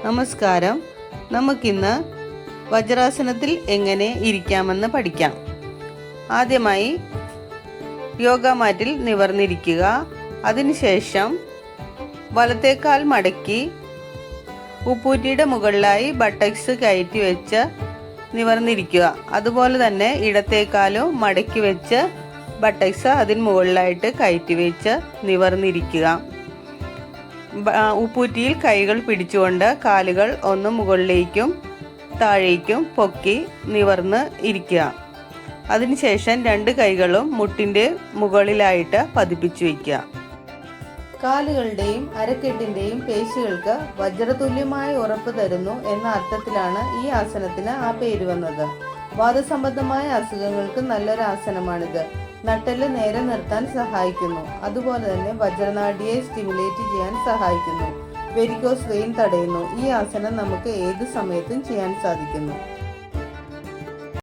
നമസ്കാരം. നമുക്കിന്ന് വജ്രാസനത്തിൽ എങ്ങനെ ഇരിക്കാമെന്ന് പഠിക്കാം. ആദ്യമായി യോഗ മാറ്റിൽ നിവർന്നിരിക്കുക. അതിനുശേഷം വലത്തേക്കാൽ മടക്കി ഉപ്പൂറ്റിയുടെ മുകളിലായി ബട്ടക്സ് കയറ്റി വെച്ച് നിവർന്നിരിക്കുക. അതുപോലെ തന്നെ ഇടത്തേക്കാലും മടക്കി വെച്ച് ബട്ടക്സ് അതിന് മുകളിലായിട്ട് കയറ്റി വെച്ച് നിവർന്നിരിക്കുക. ഉപ്പൂറ്റിയിൽ കൈകൾ പിടിച്ചുകൊണ്ട് കാലുകൾ ഒന്ന് മുകളിലേക്കും താഴേക്കും പൊക്കി നിവർന്ന് ഇരിക്കുക. അതിനുശേഷം രണ്ട് കൈകളും മുട്ടിൻ്റെ മുകളിലായിട്ട് പതിപ്പിച്ചു വയ്ക്കുക. കാലുകളുടെയും അരക്കെട്ടിൻ്റെയും പേശികൾക്ക് വജ്രതുല്യമായ ഉറപ്പ് തരുന്നു എന്ന അർത്ഥത്തിലാണ് ഈ ആസനത്തിന് ആ പേര് വന്നത്. വാതസംബന്ധമായ അസുഖങ്ങൾക്ക് നല്ലൊരു ആസനമാണിത്. നട്ടെല്ല് നേരെ നിർത്താൻ സഹായിക്കുന്നു. അതുപോലെ തന്നെ വജ്രനാഡിയെ സ്റ്റിമുലേറ്റ് ചെയ്യാൻ സഹായിക്കുന്നു. വെരിക്കോസ് വെയിൻ തടയുന്നു. ഈ ആസനം നമുക്ക് ഏത് സമയത്തും ചെയ്യാൻ സാധിക്കുന്നു.